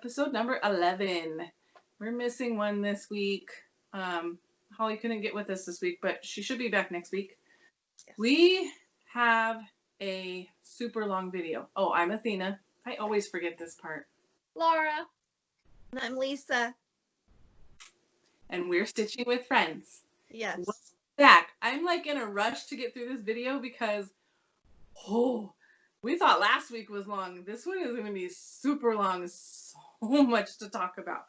episode number 11. We're missing one this week. Holly couldn't get with us this week, but she should be back next week. Yes. We have a super long video. Oh, I'm Athena. I always forget this part. Laura. And I'm Lisa. And we're Stitching with Friends. Yes. Welcome back. I'm like in a rush to get through this video because, we thought last week was long. This one is going to be super long. So much to talk about.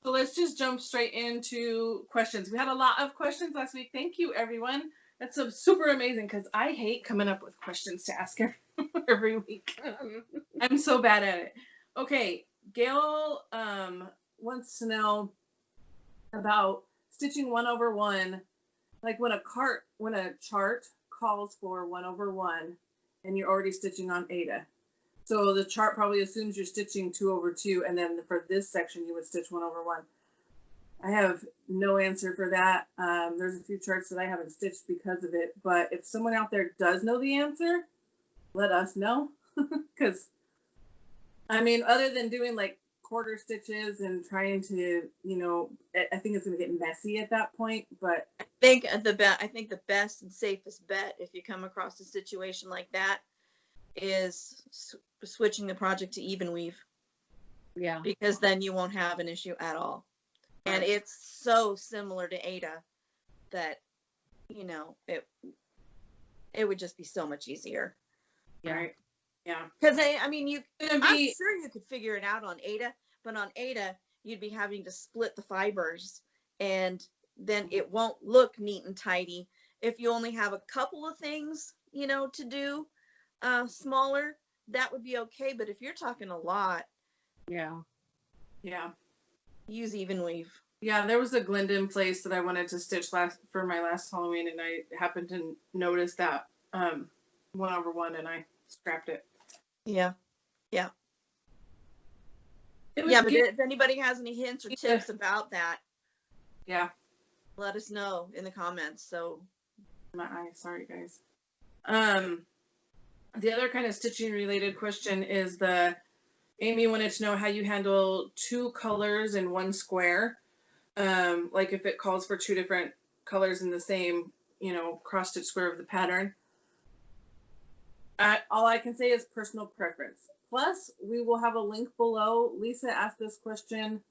So let's just jump straight into questions. We had a lot of questions last week. Thank you, everyone. That's super amazing because I hate coming up with questions to ask every week. I'm so bad at it. Okay, Gail wants to know about stitching 1/1, like when a chart calls for 1/1 and you're already stitching on Aida. So the chart probably assumes you're stitching 2/2, and then for this section you would stitch 1/1. I have no answer for that. There's a few charts that I haven't stitched because of it, but if someone out there does know the answer, let us know. Because, I mean, other than doing like quarter stitches and trying to, I think it's going to get messy at that point. But I think the best and safest bet, if you come across a situation like that, is switching the project to evenweave. Yeah. Because then you won't have an issue at all. And it's so similar to Aida that, it would just be so much easier. Yeah. Right? Yeah. Because I'm sure you could figure it out on Aida, but on Aida, you'd be having to split the fibers, and then it won't look neat and tidy. If you only have a couple of things, to do smaller, that would be okay. But if you're talking a lot, yeah, use evenweave. Yeah, there was a Glendon place that I wanted to stitch for my last Halloween, and I happened to notice that 1/1, and I scrapped it. Yeah. But if anybody has any hints or tips about that, let us know in the comments. So, my eye, sorry guys. The other kind of stitching related question is Amy wanted to know how you handle 2 colors in 1 square. Like if it calls for 2 different colors in the same, cross stitch square of the pattern. All I can say is personal preference. Plus, we will have a link below. Lisa asked this question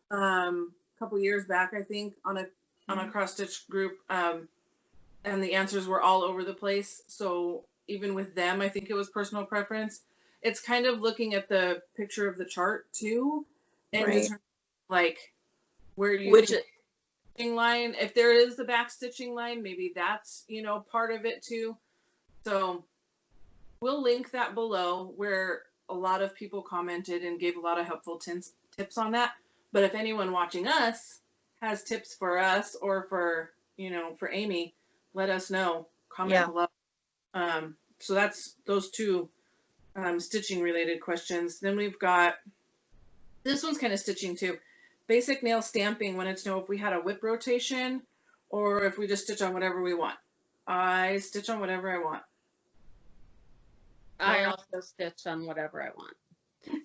a couple years back, I think, on a cross stitch group, and the answers were all over the place. So even with them, I think it was personal preference. It's kind of looking at the picture of the chart too, and determining like where you stitching line. If there is the back stitching line, maybe that's part of it too. So we'll link that below where a lot of people commented and gave a lot of helpful tips on that. But if anyone watching us has tips for us or for Amy, let us know. Comment below. So that's those 2 stitching related questions. Then we've got, this one's kind of stitching too. Basic nail stamping, wanted to know if we had a whip rotation or if we just stitch on whatever we want. I stitch on whatever I want. I also stitch on whatever I want.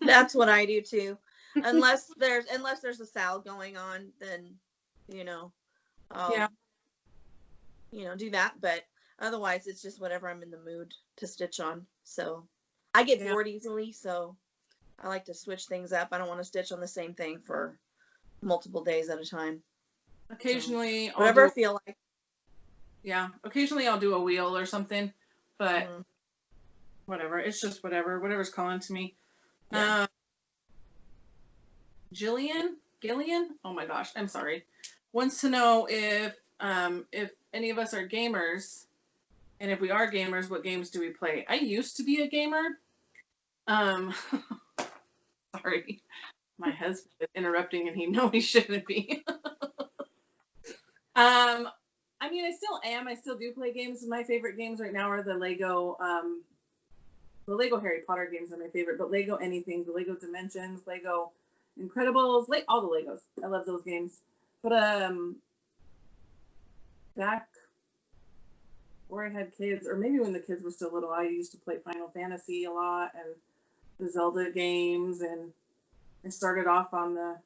That's what I do too. Unless there's a sal going on, then I'll do that. But otherwise, it's just whatever I'm in the mood to stitch on. So I get bored easily, so I like to switch things up. I don't want to stitch on the same thing for multiple days at a time. Occasionally, whatever I feel like. Yeah, occasionally I'll do a wheel or something, but whatever. It's just whatever's calling to me. Yeah. Gillian, oh my gosh, I'm sorry, wants to know if any of us are gamers, and if we are gamers, what games do we play? I used to be a gamer. Sorry, my husband is interrupting, and he shouldn't be. I mean, I still am. I still do play games. My favorite games right now are the Lego Harry Potter games are my favorite, but Lego anything, the Lego Dimensions, Lego Incredibles, all the Legos. I love those games. But back before I had kids, or maybe when the kids were still little, I used to play Final Fantasy a lot and the Zelda games, and I started off on the,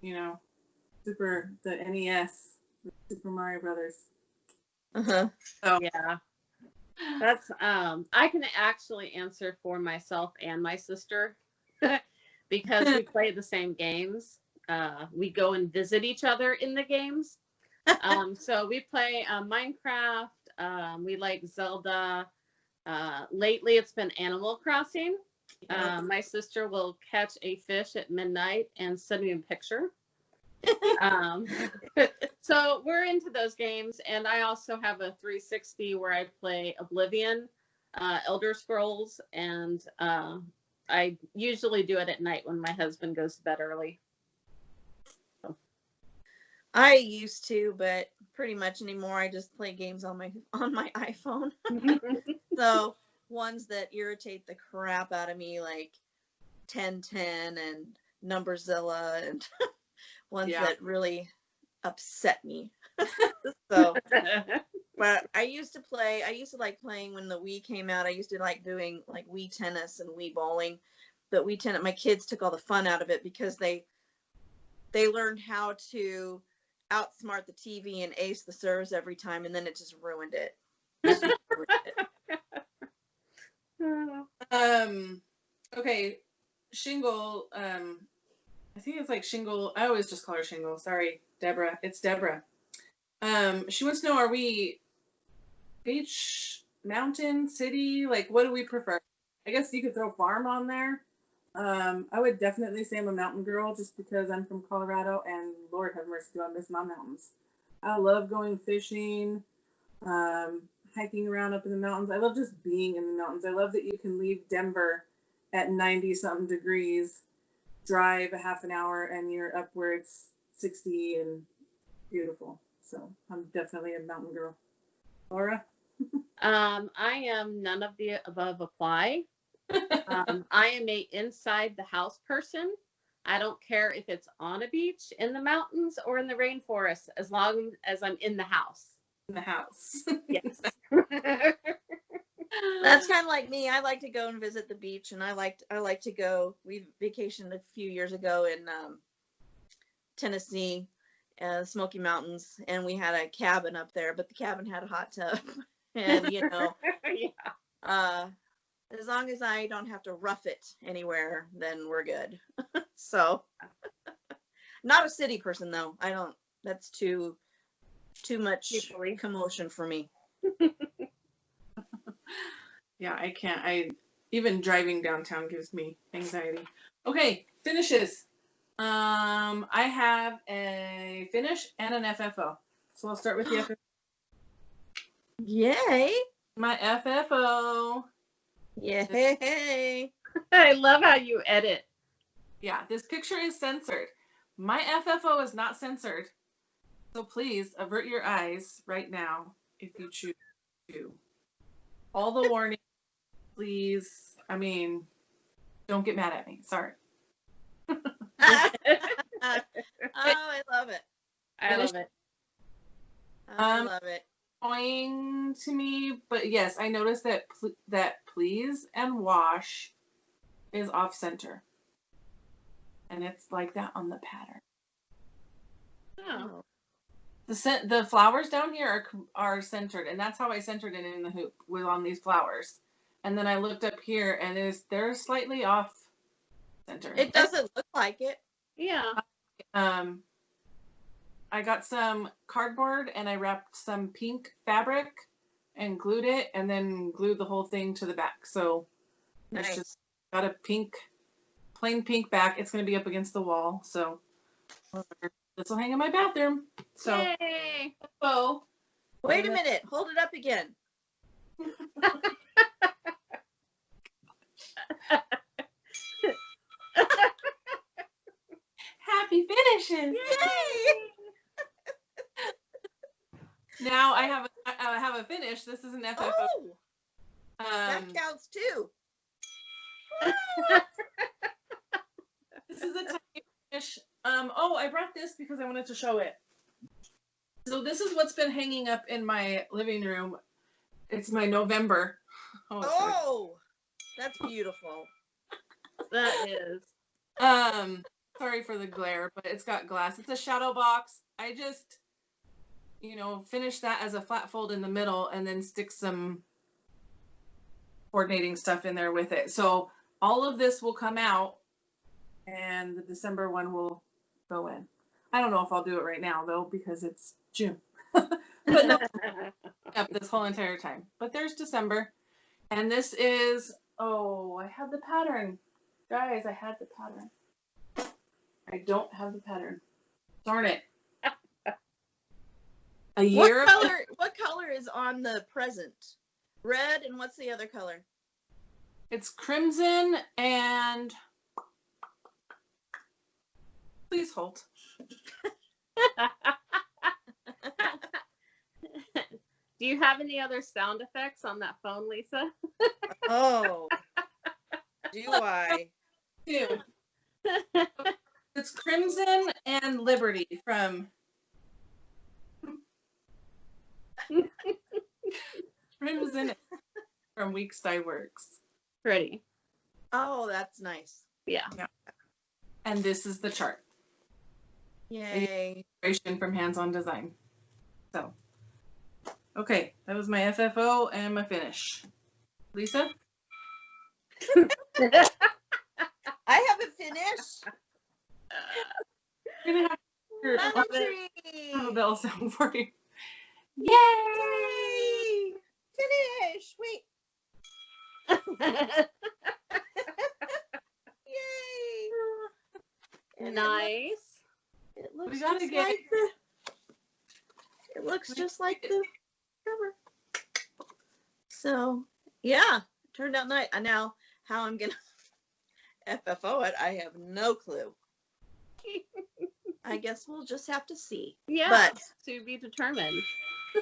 the NES, Super Mario Brothers. Uh-huh. So Yeah. That's I can actually answer for myself and my sister because we play the same games. We go and visit each other in the games. So we play Minecraft. We like Zelda. Lately, it's been Animal Crossing. My sister will catch a fish at midnight and send me a picture. So we're into those games, and I also have a 360 where I play Oblivion, Elder Scrolls, and I usually do it at night when my husband goes to bed early. So. I used to, but pretty much anymore I just play games on my iPhone. So ones that irritate the crap out of me, like 1010 and Numberzilla, and ones that really upset me. So, but I used to like playing when the Wii came out. I used to like doing like Wii tennis and Wii bowling. But Wii tennis, my kids took all the fun out of it because they learned how to outsmart the TV and ace the serves every time, and then it just ruined it. Okay, Shingle, I think it's like Shingle. I always just call her Shingle. Sorry, Deborah. It's Deborah. She wants to know, are we beach, mountain, city? Like, what do we prefer? I guess you could throw farm on there. I would definitely say I'm a mountain girl just because I'm from Colorado, and Lord have mercy, do I miss my mountains. I love going fishing, hiking around up in the mountains. I love just being in the mountains. I love that you can leave Denver at 90-something degrees, drive a half an hour, and you're up where it's 60 and beautiful. So I'm definitely a mountain girl. Laura? I am none of the above apply. I am a inside the house person. I don't care if it's on a beach, in the mountains, or in the rainforest, as long as I'm in the house. In the house. Yes. That's kind of like me. I like to go and visit the beach, and I like to go. We vacationed a few years ago in Tennessee, Smoky Mountains, and we had a cabin up there, but the cabin had a hot tub, and Yeah. as long as I don't have to rough it anywhere, then we're good. So, not a city person though. I don't. That's too much commotion for me. Yeah, I can't. Even driving downtown gives me anxiety. Okay, finishes. I have a finish and an FFO. So I'll start with the FFO. Yay! My FFO. Yay! I love how you edit. Yeah, this picture is censored. My FFO is not censored. So please avert your eyes right now if you choose to. All the warnings, please. I mean, don't get mad at me. Sorry. Oh, I love it. I love it. I love it. Annoying to me, but yes, I noticed that please and wash is off center, and it's like that on the pattern. Oh. The flowers down here are centered, and that's how I centered it in the hoop, was on these flowers. And then I looked up here, and they're slightly off center. It doesn't look like it. Yeah. I got some cardboard and I wrapped some pink fabric and glued it, and then glued the whole thing to the back. So Nice. it's just got a plain pink back. It's going to be up against the wall. So this will hang in my bathroom. So, Yay. oh, Wait a minute. Hold it up again. happy finishes. Yay! Now I have a finish. This is an FFO. Oh, that counts too. This is a tiny finish. Oh, I brought this because I wanted to show it. So this is what's been hanging up in my living room. It's my November. Oh, that's beautiful. That is. Sorry for the glare, but it's got glass. It's a shadow box. I just, finish that as a flat fold in the middle and then stick some coordinating stuff in there with it. So all of this will come out and the December one will go in. I don't know if I'll do it right now though, because it's June. But no, up this whole entire time. But there's December. And this is, I had the pattern. Guys, I had the pattern. I don't have the pattern. Darn it. A year. What color is on the present? Red, and what's the other color? It's crimson and please hold. Do you have any other sound effects on that phone, Lisa? Oh, do I? Two. It's Crimson and Liberty from Crimson from Weeks Dye Works. Pretty. Oh, that's nice. Yeah. And this is the chart. Yay. Inspiration from Hands On Design. So, okay, that was my FFO and my finish. Lisa? I haven't finished. You're gonna have a bell sound for you. Yay! Finish. Wait. Yay! Nice. It looks We gotta just get- like the. It looks just like the cover. So yeah, turned out nice. Now how I'm gonna FFO it, I have no clue. I guess we'll just have to see. Yeah, But to be determined.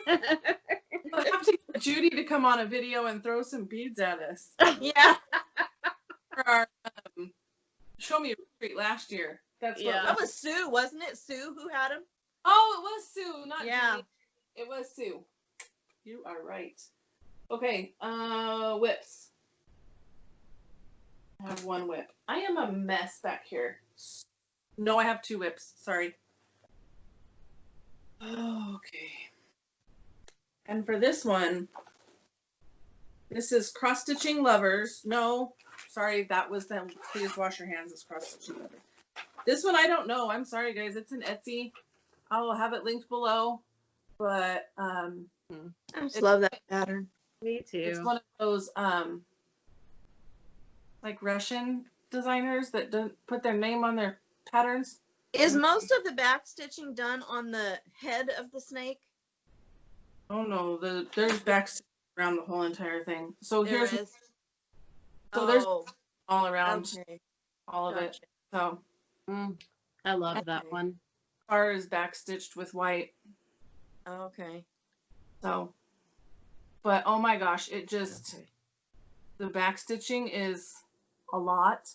We'll have to get Judy to come on a video and throw some beads at us. yeah, For our Show Me Retreat last year. That's what Yeah. that was Sue, wasn't it? Sue who had him. Oh, it was Sue, not Yeah. Judy. It was Sue. You are right. Okay, whips. I have one whip. I am a mess back here. No, I have two whips. Sorry. Okay. And for this one, this is Cross Stitching Lovers. No, sorry, that was them. Please wash your hands. It's Cross Stitching Lovers. This one I don't know. I'm sorry, guys. It's an Etsy. I will have it linked below. But I just love that pattern. Me too. it's one of those like Russian designers that don't put their name on their patterns. Is most of the back stitching done on the head of the snake? Oh no, there's back around the whole entire thing. So There here's is. so there's Oh, all around okay. all of it. Gotcha. So I love that Okay. one. bar is back stitched with white. Okay. So, but oh my gosh, the back stitching is a lot,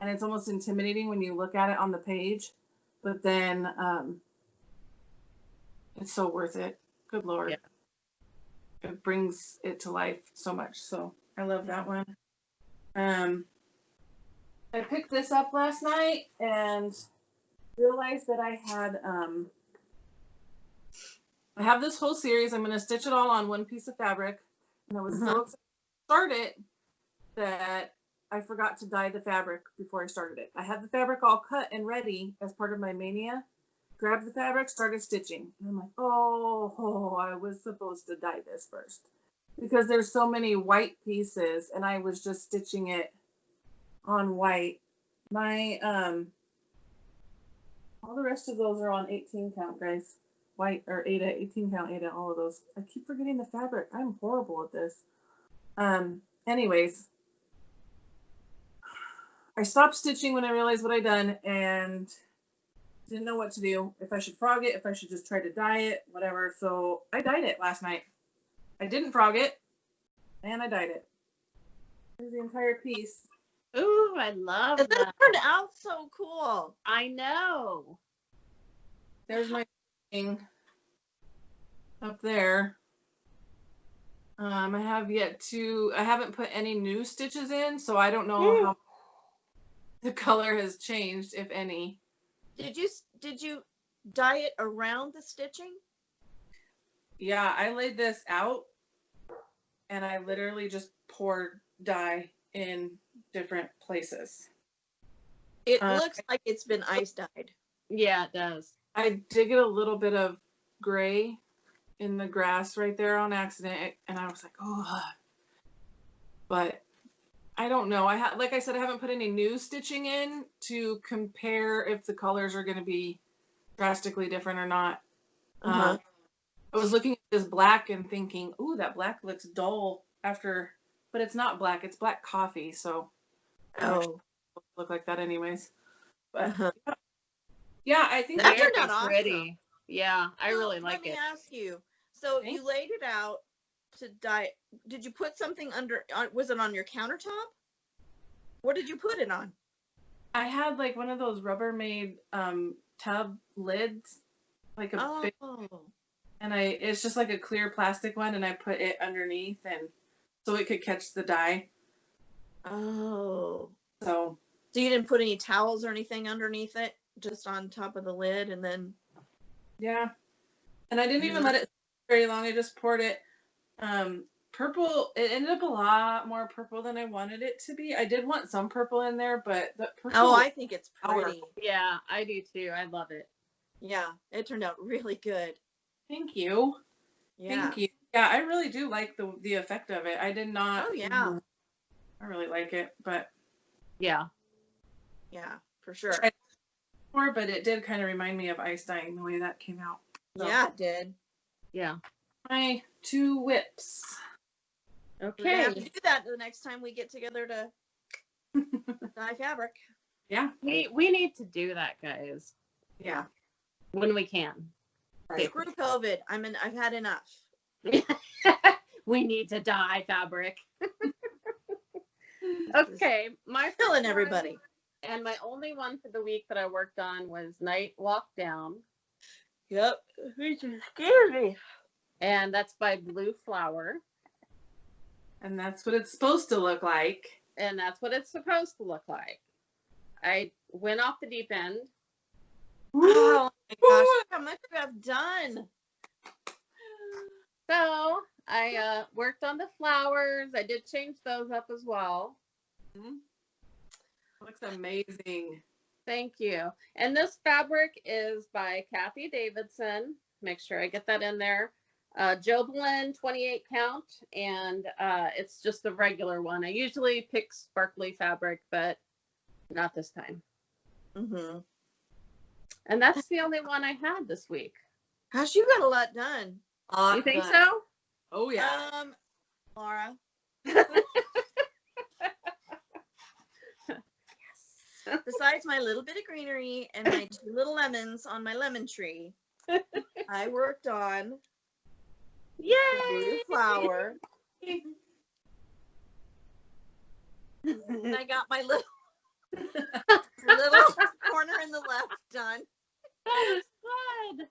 and it's almost intimidating when you look at it on the page. But then it's so worth it. Good Lord. Yeah. It brings it to life so much. So I love that one. I picked this up last night and realized that I had I have this whole series. I'm going to stitch it all on one piece of fabric, and I was so excited to start it that I forgot to dye the fabric before I started it. I had the fabric all cut and ready as part of my mania. Grabbed the fabric, started stitching. And I'm like, oh, I was supposed to dye this first. Because there's so many white pieces, and I was just stitching it on white. My, all the rest of those are on 18 count, guys. White, or Aida, 18 count Aida, all of those. I keep forgetting the fabric. I'm horrible at this. Anyways. I stopped stitching when I realized what I'd done, and didn't know what to do. If I should frog it, if I should just try to dye it, whatever. So I dyed it last night. I didn't frog it, and I dyed it. Here's the entire piece. Ooh, I love This that. turned out so cool. I know. There's my thing up there. I haven't put any new stitches in, so I don't know how the color has changed, if any. Did you dye it around the stitching? Yeah, I laid this out and I literally just poured dye in different places. It looks like it's been ice dyed. Yeah, it does. I did get a little bit of gray in the grass right there on accident, and I was like, oh. But I don't know. Like I said, I haven't put any new stitching in to compare if the colors are going to be drastically different or not. Uh-huh. I was looking at this black and thinking, ooh, that black looks dull after, but it's not black. It's black coffee, so Oh, look like that anyways. But uh-huh. yeah, I think That Very turned out pretty. awesome. Yeah, I really like Let me it. ask you. So Thanks. you laid it out to dye. Did you put something under? Was it on your countertop? What did you put it on? I had like one of those Rubbermaid tub lids, like a big, and it's just like a clear plastic one, and I put it underneath, and so it could catch the dye. Oh. So you didn't put any towels or anything underneath it, just on top of the lid, and then. yeah, and I didn't even let it sit very long. I just poured it purple. It ended up a lot more purple than I wanted it to be. I did want some purple in there, but the purple. Oh, I think it's pretty. Powerful. Yeah, I do too. I love it. Yeah, it turned out really good. Thank you. Yeah. Thank you. Yeah, I really do like the effect of it. I did not. Oh yeah. I really like it, but Yeah. Yeah, for sure. But it did kind of remind me of ice dyeing the way that came out. So. Yeah, it did. Yeah. My 2 whips. We're gonna Okay. have to do that the next time we get together to dye fabric. Yeah. We need to do that, guys. Yeah. When we can. Right. Screw COVID. I've had enough. We need to dye fabric. Okay, my Killing first everybody. one, and my only one for the week that I worked on was Night Walk Down. Yep. Which is scary. And that's by Blue Flower. And that's what it's supposed to look like. And that's what it's supposed to look like. I went off the deep end. Oh my gosh, how much you have done. So I worked on the flowers. I did change those up as well. Looks amazing. Thank you. And this fabric is by Kathy Davidson. Make sure I get that in there. Jobelin 28 count, and it's just the regular one. I usually pick sparkly fabric, but not this time. Mm-hmm. And that's the only one I had this week. Gosh, you got a lot done. You think so? Oh yeah. Laura. Besides my little bit of greenery and my 2 little lemons on my lemon tree, I worked on Yay! Blue Flower. And I got my little corner in the left done. That is good.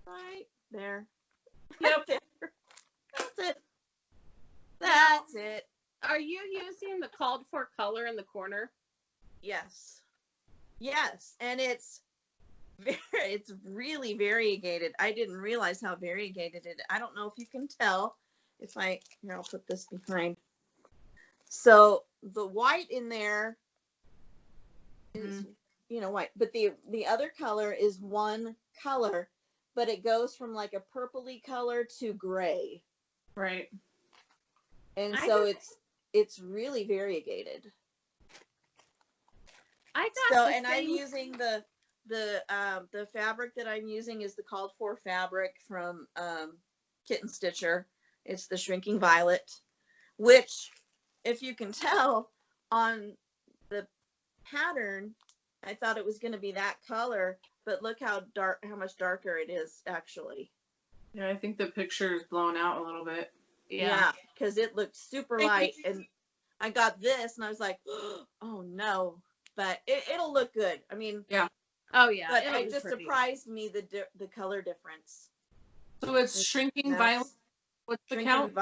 Right there. Yep. That's it. That's it. Are you using the called for color in the corner? Yes. Yes. And it's really variegated. I didn't realize how variegated it. I don't know if you can tell. Here, I'll put this behind. So the white in there is, white, but the other color is one color, but it goes from like a purpley color to gray. Right. And so it's really variegated. I'm using the fabric that I'm using is the called for fabric from Kitten Stitcher. It's the Shrinking Violet, which, if you can tell on the pattern, I thought it was going to be that color, but look how much darker it is actually. Yeah, I think the picture is blown out a little bit. Yeah, because it looked super light, and I got this, and I was like, oh no, but it'll look good. I mean, yeah. Oh yeah, but it just surprised me the color difference. So it's Shrinking Violet. What's the count?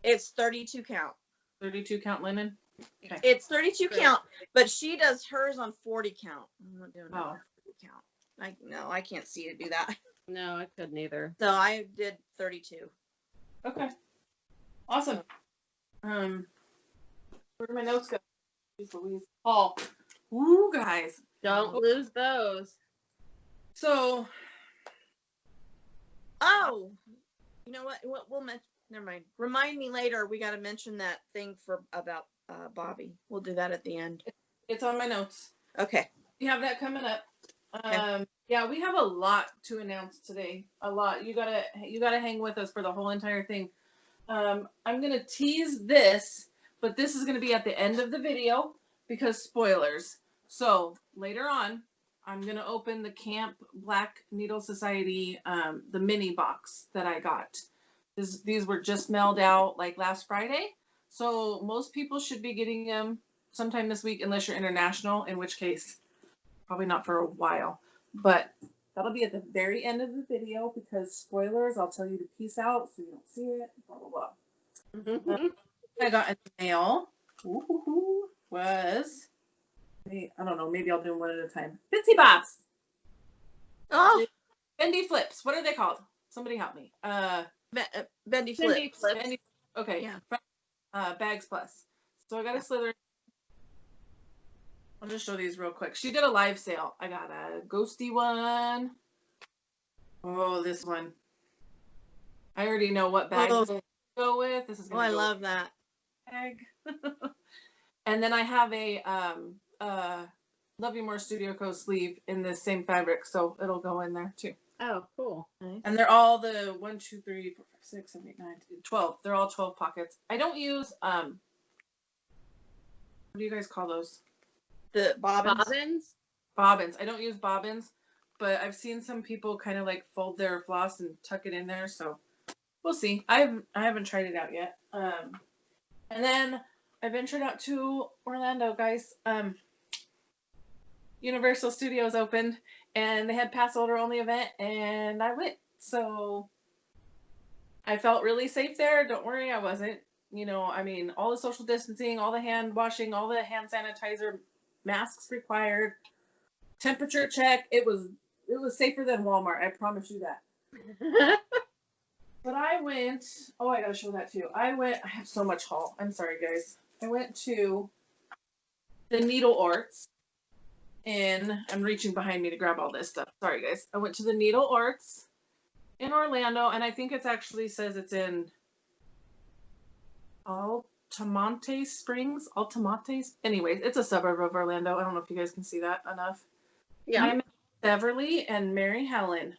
It's 32 count. 32 count linen. Okay. It's 32 count, but she does hers on 40 count. I'm not doing that on 40 count. No, I can't see to do that. No, I couldn't either. So I did 32. Okay. Awesome. Where do my notes go? Jeez Louise. Paul. Woo, guys. Don't lose those. So. Oh, you know what? We'll mention. Never mind. Remind me later. We got to mention that thing about Bobby. We'll do that at the end. It's on my notes. Okay. We have that coming up. Okay. Yeah, we have a lot to announce today. A lot. You gotta hang with us for the whole entire thing. I'm gonna tease this, but this is gonna be at the end of the video because spoilers. So later on, I'm gonna open the Camp Black Needle Society, the mini box that I got. These were just mailed out like last Friday, so most people should be getting them sometime this week, unless you're international, in which case probably not for a while. But that'll be at the very end of the video because spoilers. I'll tell you to peace out so you don't see it. Blah blah blah. I got in the mail. Was I don't know. Maybe I'll do them one at a time. Bitsy Bops. Oh, Bendy flips. What are they called? Somebody help me. Bendy flips. Okay. Yeah. Bags Plus. So I got a Slytherin. I'll just show these real quick. She did a live sale. I got a ghosty one. Oh, this one. I already know what bag to go with. This is gonna I love that bag. And then I have a Love You More Studio Co sleeve in the same fabric, so it'll go in there too. Oh, cool. And they're all the 1, 2, 3, 4, 5, 6, 7, 8, 9, 10, 12. They're all 12 pockets. I don't use what do you guys call those? the bobbins. Bobbins. I don't use bobbins, but I've seen some people kind of like fold their floss and tuck it in there, so we'll see. I haven't tried it out yet. And then I ventured out to Orlando, guys. Universal Studios opened and they had pass holder only event and I went. So I felt really safe there. Don't worry, I wasn't. I mean, all the social distancing, all the hand washing, all the hand sanitizer, masks required, temperature check. It was safer than Walmart. I promise you that. But I went. Oh, I gotta show that too. I have so much haul. I'm sorry, guys. I went to the Needle Arts. And I'm reaching behind me to grab all this stuff. Sorry, guys. I went to the Needle Arts in Orlando, and I think it actually says it's in Altamonte Springs. Anyways, it's a suburb of Orlando. I don't know if you guys can see that enough. Yeah. I met Beverly and Mary Helen.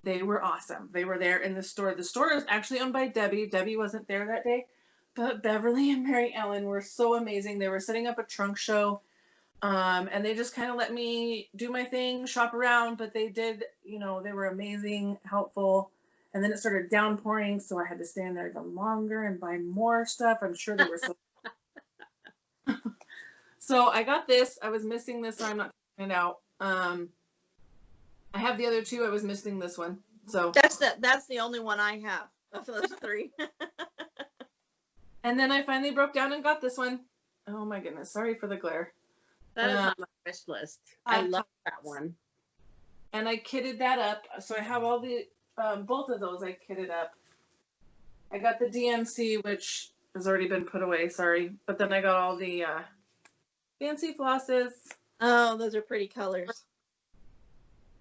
They were awesome. They were there in the store. The store is actually owned by Debbie. Debbie wasn't there that day, but Beverly and Mary Ellen were so amazing. They were setting up a trunk show. And they just kind of let me do my thing, shop around, but they did, they were amazing, helpful. And then it started downpouring, so I had to stand there even longer and buy more stuff. I'm sure they were so. So I got this. I was missing this, so I'm not taking it out. I have the other two. I was missing this one. So that's the only one I have of those three. And then I finally broke down and got this one. Oh my goodness. Sorry for the glare. That is on my wish list. I love that one. And I kitted that up. So I have all the, both of those I kitted up. I got the DMC, which has already been put away, sorry. But then I got all the fancy flosses. Oh, those are pretty colors.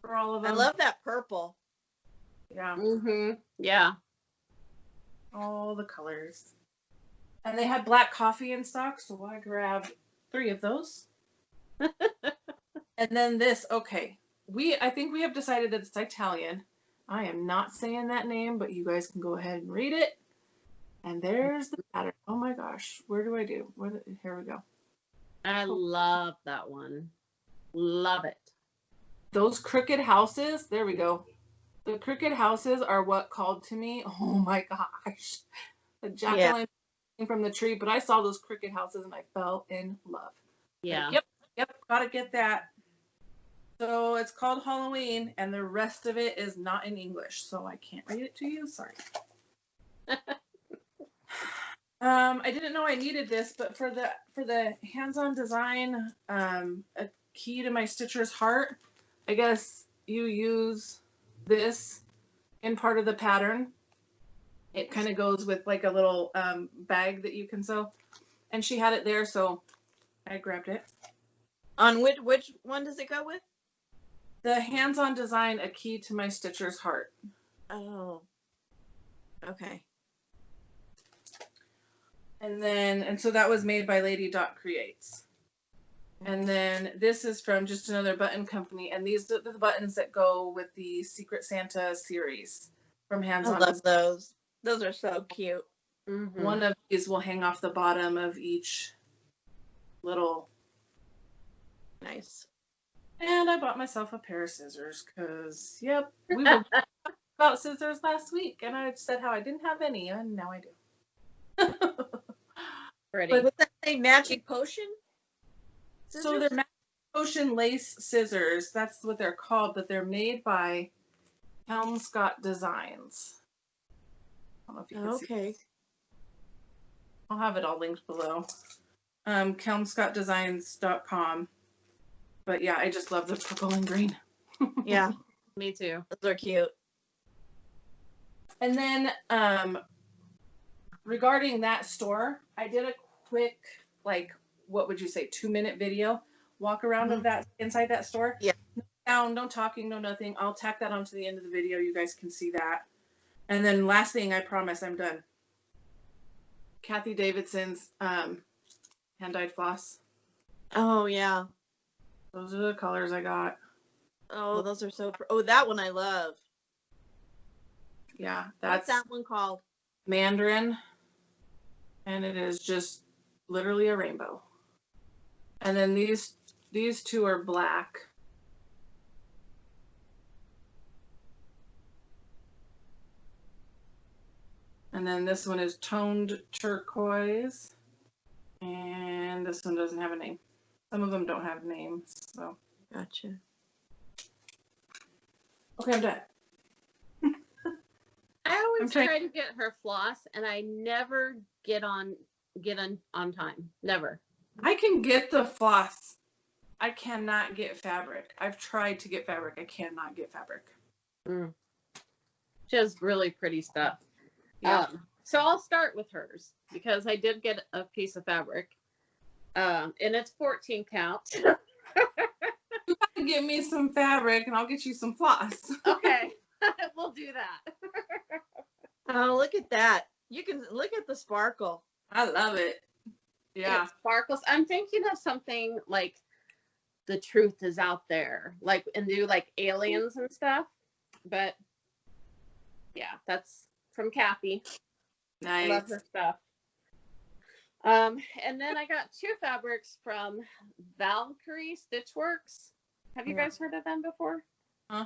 For all of them. I love that purple. Yeah. Mm-hmm. Yeah. All the colors. And they had black coffee in stock, so I grabbed 3 of those. And then this, okay. I think we have decided that it's Italian. I am not saying that name, but you guys can go ahead and read it. And there's the pattern. Oh my gosh. Where do I do? Here we go. I love that one. Love it. Those crooked houses, there we go. The crooked houses are what called to me. Oh my gosh. The jack-o'-lantern from the tree, but I saw those crooked houses and I fell in love. Yeah. Yep, gotta get that. So it's called Halloween, and the rest of it is not in English, so I can't read it to you. Sorry. I didn't know I needed this, but for the hands-on design, a key to my stitcher's heart, I guess you use this in part of the pattern. It kind of goes with like a little bag that you can sew, and she had it there, so I grabbed it. On which one does it go with? The hands-on design, a key to my stitcher's heart. Oh, okay. And so that was made by Lady Dot Creates. And then this is from just another button company, and these are the buttons that go with the Secret Santa series from Hands On. I love those. Those are so cute. Mm-hmm. One of these will hang off the bottom of each little. Nice. And I bought myself a pair of scissors because, yep, we were talking about scissors last week, and I said how I didn't have any, and now I do. Pretty. But what's that say? Magic Potion? Scissors? So they're Magic Potion lace scissors. That's what they're called, but they're made by Helmscott Designs. I don't know if you can see. Okay. I'll have it all linked below. Helmscottdesigns.com. But yeah, I just love the purple and green. Yeah. Me too. Those are cute. And then regarding that store, I did a quick, like, what would you say, 2-minute video walk around of that inside that store. Yeah. No sound, no talking, no nothing. I'll tack that onto the end of the video. You guys can see that. And then last thing, I promise I'm done. Kathy Davidson's hand-dyed floss. Oh, yeah. Those are the colors I got. Oh, those are so... Oh, that one I love. Yeah, What's that's that one called? Mandarin. And it is just literally a rainbow. And then these two are black. And then this one is toned turquoise. And this one doesn't have a name. Some of them don't have names, so. Gotcha. Okay, I'm done. I always try to get her floss, and I never get on time. Never. I can get the floss. I cannot get fabric. I've tried to get fabric. I cannot get fabric. She has really pretty stuff. Yeah. So I'll start with hers because I did get a piece of fabric. And it's 14 count. You gotta get me some fabric and I'll get you some floss. Okay. We'll do that. Oh, look at that. You can look at the sparkle. I love it. Yeah. It sparkles. I'm thinking of something like The Truth Is Out There, like, and do like aliens and stuff. But yeah, that's from Kathy. Nice. I love her stuff. And then I got 2 fabrics from Valkyrie Stitchworks. Have you guys heard of them before? Huh?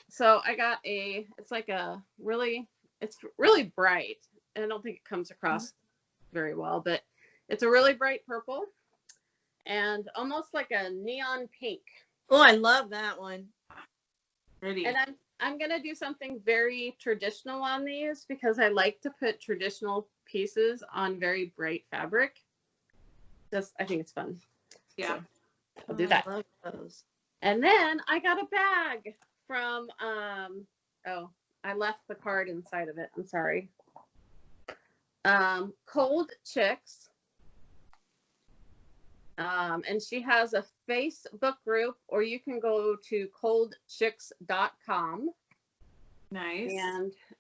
So I got it's really bright. And I don't think it comes across very well, but it's a really bright purple and almost like a neon pink. Oh, I love that one. Pretty. And I'm going to do something very traditional on these because I like to put traditional pieces on very bright fabric. I think it's fun. Yeah. So I'll do that. I love those. And then I got a bag from, I left the card inside of it. I'm sorry. Cold Chicks. And she has a Facebook group, or you can go to coldchicks.com. Nice.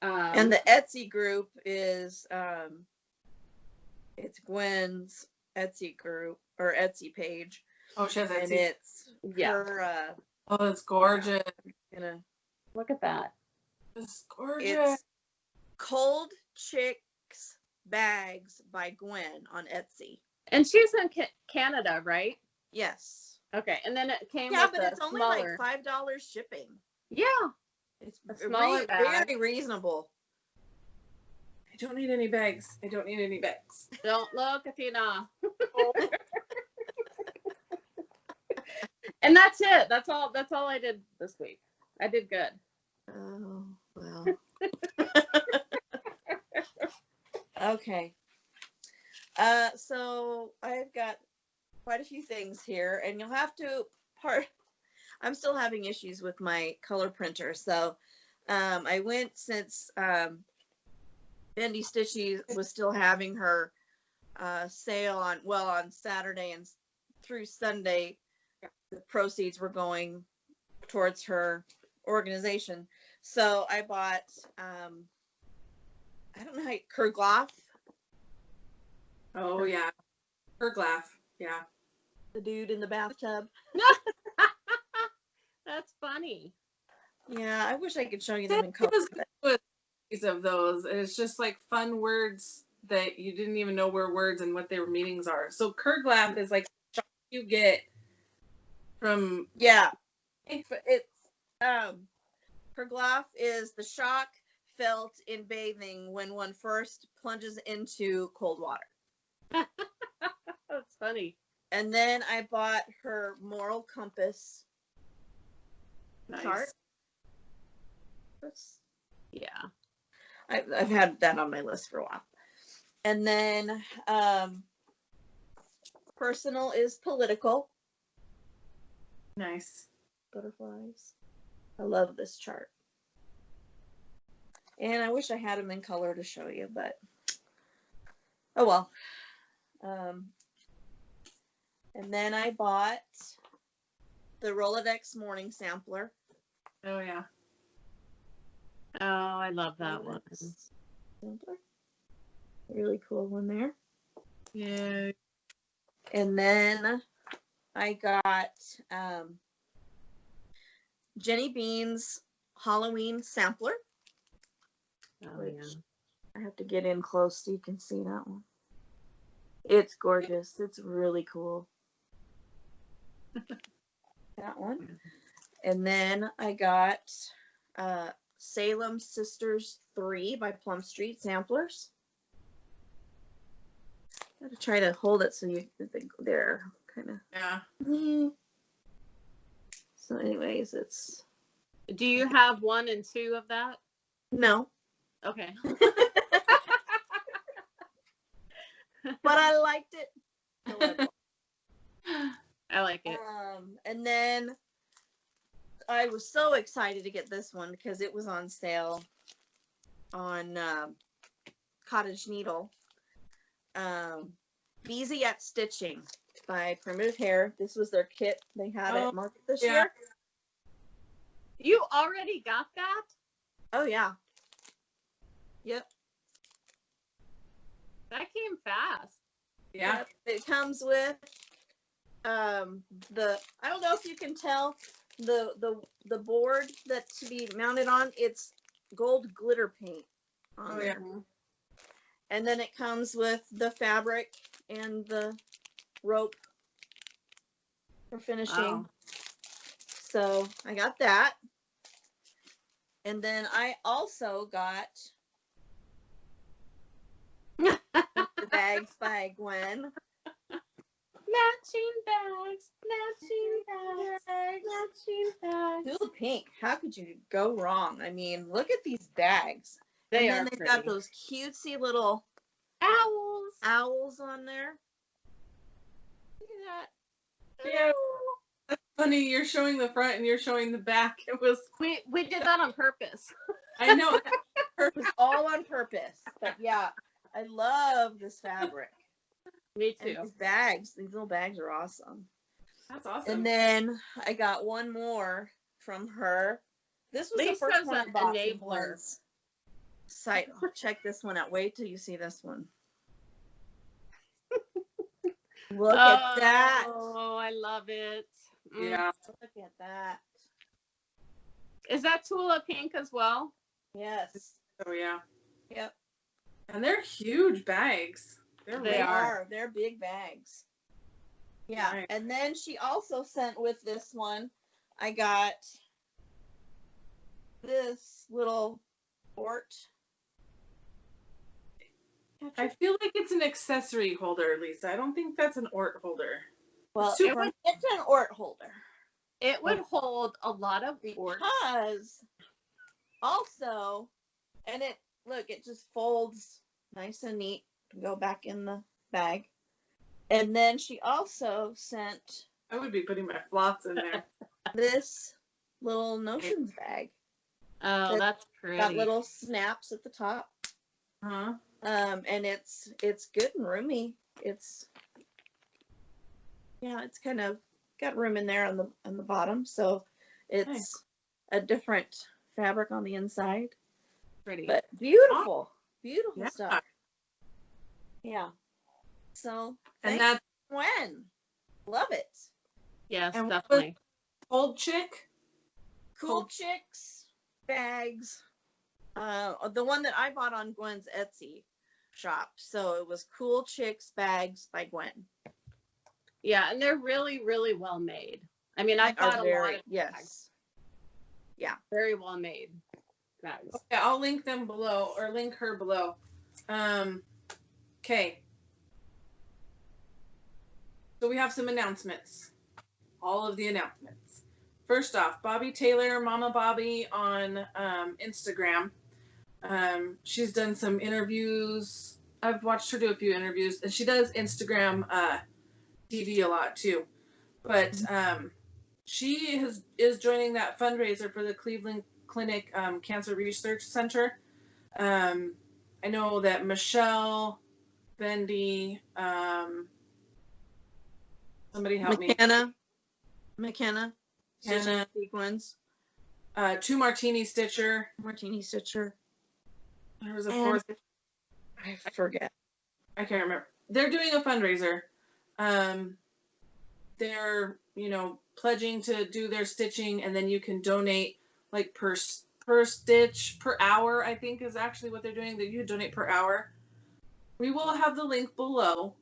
And the Etsy group is it's Gwen's Etsy group or Etsy page. Oh, she has Etsy. And it's Yeah. Oh, it's gorgeous. Look at that. It's gorgeous. It's Cold Chicks Bags by Gwen on Etsy. And she's in Canada, right? Yes. Okay. And then it came Yeah, with but it's only smaller. like $5 shipping. Yeah. It's A smaller bag. very reasonable. I don't need any bags. I don't need any bags. Don't look, Athena. And that's it. That's all I did this week. I did good. Oh, well. Okay. So I've got quite a few things here, and you'll have to I'm still having issues with my color printer, so I went since Bendy Stitchy was still having her sale on Saturday and through Sunday. The proceeds were going towards her organization, so I bought I don't know how Kergloff. Oh yeah, Kergloff. Yeah. The dude in the bathtub. That's funny. Yeah, I wish I could show you them in color. Of those, it's just like fun words that you didn't even know were words and what their meanings are. So Kergloff is like shock you get from it's Kergloff is the shock felt in bathing when one first plunges into cold water. That's funny. And then I bought her moral compass chart. Yeah. I've had that on my list for a while. And then personal is political. Nice. Butterflies. I love this chart. And I wish I had them in color to show you, but oh well. And then I bought the Rolodex Morning Sampler. Oh yeah. Oh, I love that one. Sampler. Really cool one there. Yeah. And then I got Jenny Bean's Halloween Sampler. Oh, Which yeah. I have to get in close so you can see that one. It's gorgeous. It's really cool. That one. And then I got Salem Sisters 3 by Plum Street Samplers. Gotta try to hold it so they're kind of. Yeah. So anyways, it's. Do you have 1 and 2 of that? No. Okay. But I liked it. I like it. And then I was so excited to get this one because it was on sale on Cottage Needle. Easy at Stitching by Primitive Hair. This was their kit they had at market this year. You already got that? Oh yeah. Yep. That came fast. Yeah. Yep. It comes with I don't know if you can tell the board that to be mounted on, it's gold glitter paint on there. Yeah. And then it comes with the fabric and the rope for finishing. Wow. So I got that. And then I also got the bags by Gwen. Matching bags, matching bags, matching bags. Cool pink. How could you go wrong? I mean, look at these bags. They and then are they've pretty. got those cutesy little owls on there. Look at that. Yeah. That's funny. You're showing the front and you're showing the back. It was. We did that on purpose. I know. It was all on purpose. But yeah, I love this fabric. Me too. And these little bags are awesome. That's awesome. And then I got one more from her. This was Lisa's the first one I an bought enabler. from Gwen's site. Check this one out. Wait till you see this one. Look at that. Oh, I love it. Yeah. Look at that. Is that Tula pink as well? Yes. Oh yeah. Yep. And they're huge bags. They are. They're big bags. Yeah. Nice. And then she also sent with this one, I got this little fort. I feel like it's an accessory holder, Lisa. I don't think that's an Ort holder. Well, It's an Ort holder. It would hold a lot of work. Because also, and it just folds nice and neat to go back in the bag. And then she also sent I would be putting my floss in there. this little notions bag. Oh, that's pretty. Got little snaps at the top. Huh? And it's good and roomy. It's kind of got room in there on the bottom, so it's Nice. a different fabric on the inside. Pretty. But beautiful Yeah. stuff. Yeah. So And thanks, that's Gwen. Love it. Yes, and what definitely. Old Chick. Cool Chicks bags. The one that I bought on Gwen's Etsy shop. So it was Cool Chicks bags by Gwen. Yeah, and they're really, really well made. I mean, I bought a lot of bags. Yeah. Very well made bags. Okay, I'll link them below, or link her below. Okay. So we have some announcements. All of the announcements. First off, Bobby Taylor, Mama Bobby on Instagram. She's done some interviews. I've watched her do a few interviews, and she does Instagram TV a lot too. But she is joining that fundraiser for the Cleveland Clinic Cancer Research Center. I know that Michelle, Bendy, somebody help me. McKenna. Hannah, Sequins. Two Martini Stitcher. Martini Stitcher. There was a And- fourth. I forget. I can't remember. They're doing a fundraiser. They're, pledging to do their stitching, and then you can donate like per stitch, per hour, I think is actually what they're doing, that you donate per hour. We will have the link below.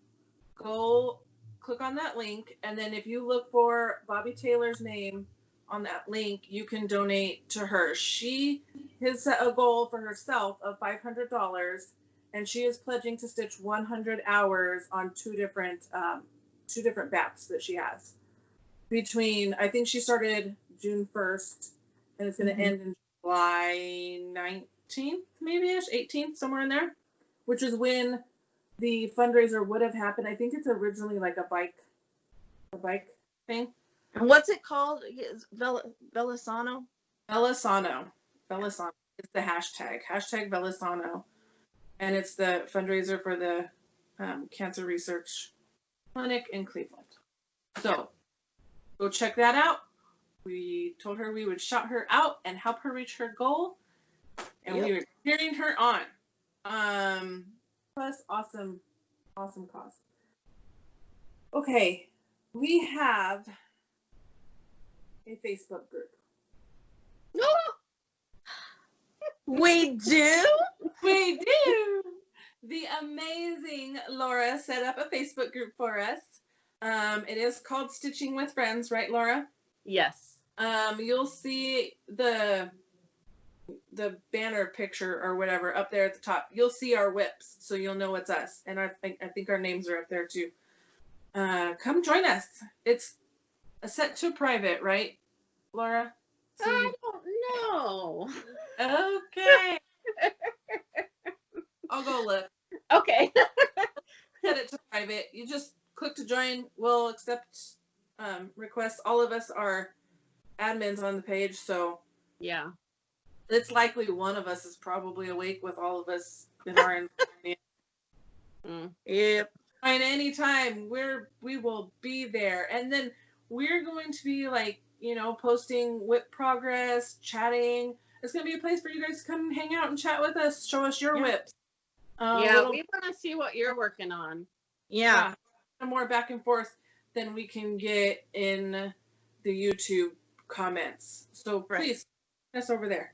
Go click on that link, and then if you look for Bobby Taylor's name on that link, you can donate to her. She has set a goal for herself of $500, and she is pledging to stitch 100 hours on two different bats that she has. I think she started June 1st, and it's going to end in July 19th, maybe-ish, 18th, somewhere in there, which is when the fundraiser would have happened. I think it's originally like a bike thing. And what's it called? Velisano? Velisano. It's the hashtag Velisano. And it's the fundraiser for the Cancer Research Clinic in Cleveland. So go check that out. We told her we would shout her out and help her reach her goal. And we were cheering her on. Plus, awesome cause. Okay, we have a Facebook group. We do? We do. The amazing Laura set up a Facebook group for us. It is called Stitching with Friends, right, Laura? Yes. You'll see the banner picture or whatever up there at the top. You'll see our whips, so you'll know it's us. And I think our names are up there too. Come join us. It's set to private, right, Laura? So I don't know. Okay. I'll go look. Okay. Set it to private. You just click to join. We'll accept requests. All of us are admins on the page, so Yeah. it's likely one of us is probably awake with all of us in our environment. Yep. And anytime we will be there. And then we're going to be posting whip progress, chatting. It's going to be a place for you guys to come hang out and chat with us, show us your whips. We want to see what you're working on. Yeah. More back and forth than we can get in the YouTube comments. So please, join us over there.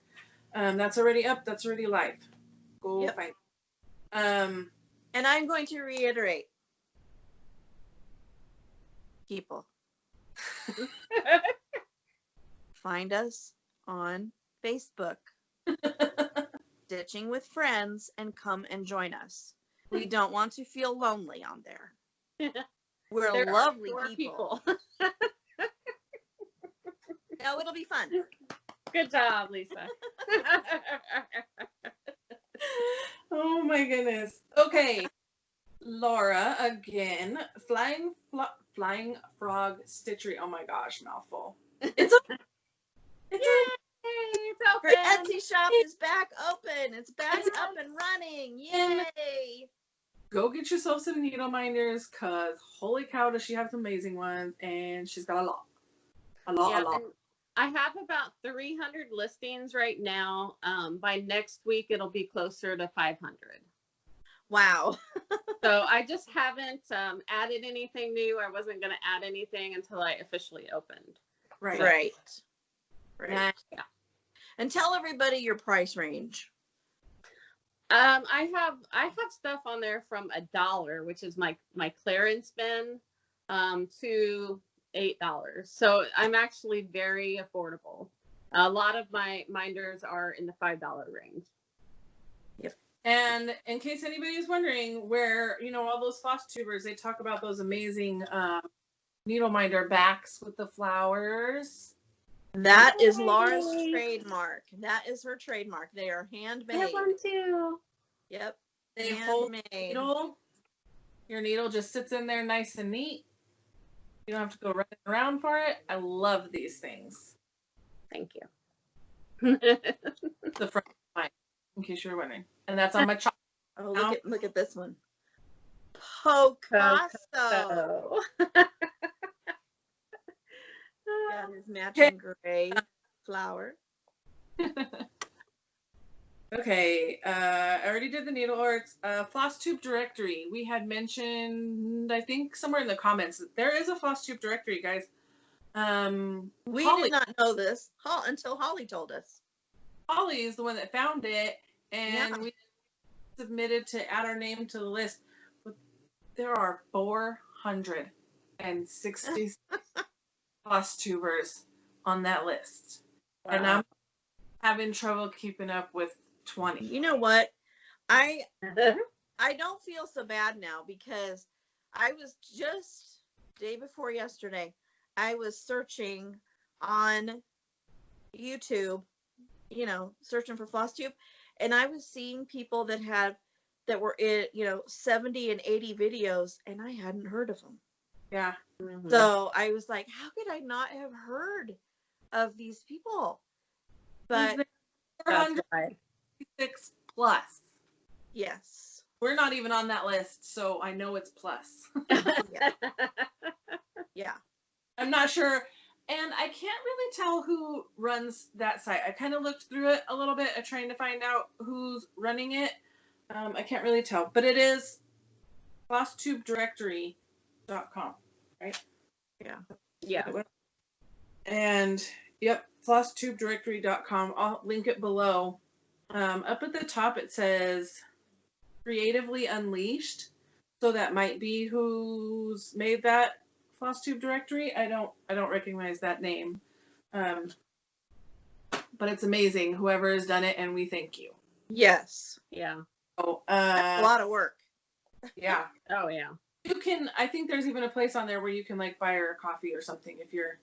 That's already up. That's already live. Go find it. And I'm going to reiterate. People. Find us on Facebook. Stitching with Friends, and come and join us. We don't want to feel lonely on there. We're There lovely are people. No, it'll be fun. Good job, Lisa. Oh my goodness. Okay. Laura again. Flying frog stitchery. Oh my gosh, mouthful. It's a Her Etsy shop is back open. It's back up and running. Yay! Go get yourself some needle minders, cause holy cow, does she have some amazing ones, and she's got a lot. A lot. I have about 300 listings right now. By next week, it'll be closer to 500. Wow. So I just haven't added anything new. I wasn't going to add anything until I officially opened. Right. Yeah. And tell everybody your price range. I have stuff on there from $1, which is my clearance bin, to $8. So I'm actually very affordable. A lot of my minders are in the $5 range. Yep. And in case anybody's wondering where, all those floss tubers, they talk about those amazing needle minder backs with the flowers. That is Laura's trademark. That is her trademark. They are handmade. I have one too. Yep. They hold the needle. Your needle just sits in there nice and neat. You don't have to go running around for it. I love these things. Thank you. The front line, in case you were wondering. And that's on my chop. Oh, look at this one. Picasso. Got his matching gray flower. Okay, I already did the needle arts. Floss tube directory. We had mentioned, I think, somewhere in the comments that there is a floss tube directory, guys. We Holly, did not know this until Holly told us. Holly is the one that found it, and we submitted to add our name to the list. But there are 460 floss tubers on that list. Wow. And I'm having trouble keeping up with 20. You know what? I don't feel so bad now, because I was just day before yesterday, I was searching on YouTube, searching for floss tube, and I was seeing people that were in, 70 and 80 videos, and I hadn't heard of them. Yeah. Mm-hmm. So I was like, how could I not have heard of these people? But 456 plus. Yes. We're not even on that list, so I know it's plus. Yeah. I'm not sure. And I can't really tell who runs that site. I kind of looked through it a little bit, trying to find out who's running it. I can't really tell. But it is FLOSSTubeDirectory.com, right? Yeah. Yeah. And, yep, FLOSSTubeDirectory.com. I'll link it below. Up at the top, it says Creatively Unleashed. So that might be who's made that floss tube directory. I don't recognize that name. But it's amazing, whoever has done it, and we thank you. Yes. Yeah. Oh, that's a lot of work. Yeah. Oh yeah. You can, I think there's even a place on there where you can buy her a coffee or something if you're,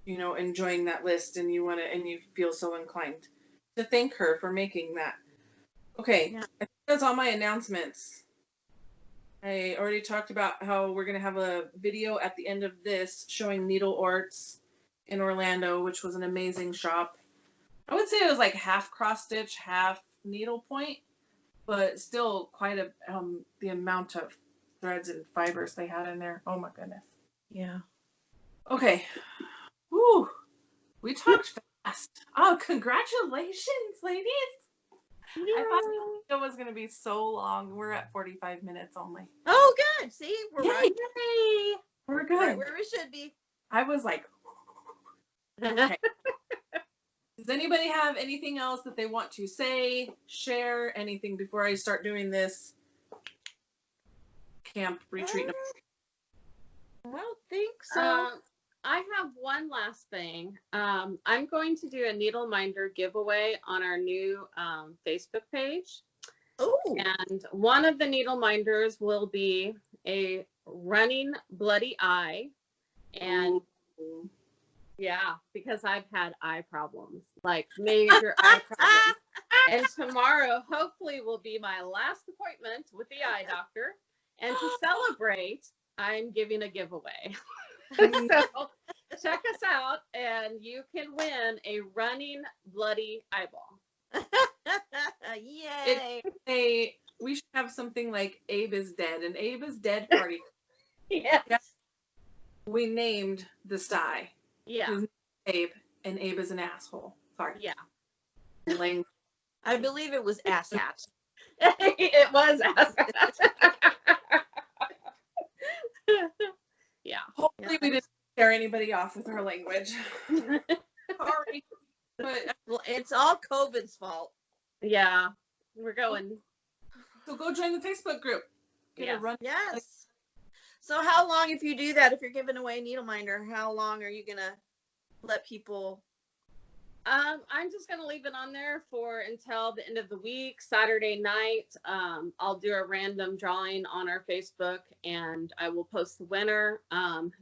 enjoying that list and you feel so inclined to thank her for making that. Okay. Yeah. I think that's all my announcements. I already talked about how we're going to have a video at the end of this showing Needle Arts in Orlando, which was an amazing shop. I would say it was half cross stitch, half needlepoint, but still quite the amount of threads and fibers they had in there. Oh my goodness. Yeah. Okay. Woo. We talked fast. Oh, congratulations, ladies. Yay. I thought it was going to be so long. We're at 45 minutes only. Oh, good. See, we're right. Yay. We're good. Right where we should be. I was like, okay. Does anybody have anything else that they want to say, share, anything before I start doing this camp retreat? I don't think so. I have one last thing. I'm going to do a needle minder giveaway on our new Facebook page. Oh. And one of the needle minders will be a running bloody eye. And yeah, because I've had eye problems, major eye problems. And tomorrow, hopefully, will be my last appointment with the eye doctor. And to celebrate, I'm giving a giveaway. So check us out and you can win a running bloody eyeball. Yay! We should have something like Abe is dead, an Abe is dead party. Yes. We named the sty. Yeah. His name is Abe, and Abe is an asshole. Sorry. Yeah. I believe it was asshat. It was asshat. Yeah. Hopefully we didn't scare anybody off with our language. Sorry. But Well, it's all COVID's fault. Yeah. We're going. so go join the Facebook group. Get a run. Yes. So how long, if you do that, if you're giving away a needle minder, how long are you gonna let people? I'm just gonna leave it on there for until the end of the week, Saturday night. I'll do a random drawing on our Facebook, and I will post the winner.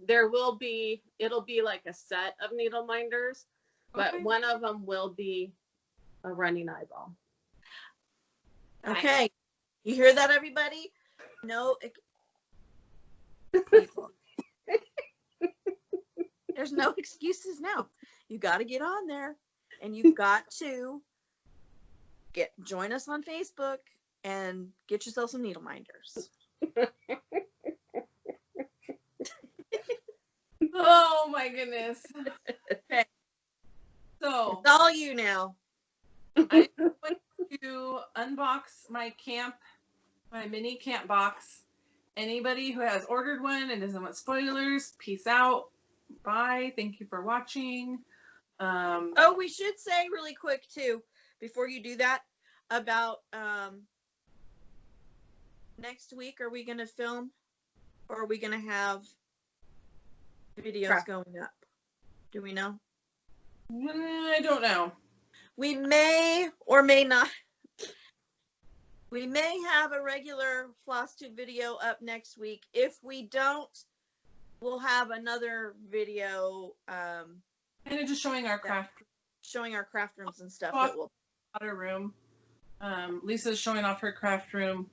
It'll be like a set of needle minders, but Okay. one of them will be a running eyeball. Okay, you hear that, everybody? No. There's no excuses now. You got to get on there, and you've got to join us on Facebook and get yourself some needle minders. Oh my goodness. Okay. So It's all you now. I'm going to unbox my mini camp box. Anybody who has ordered one and doesn't want spoilers, peace out. Bye. Thank you for watching. Oh, we should say really quick too, before you do that, about next week. Are we going to film, or are we going to have videos going up? Do we know? I don't know. We may or may not. We may have a regular FLOSSTUBE video up next week. If we don't, we'll have another video Kind of just showing our craft rooms and stuff. Talk That will. about our room. Lisa's showing off her craft room.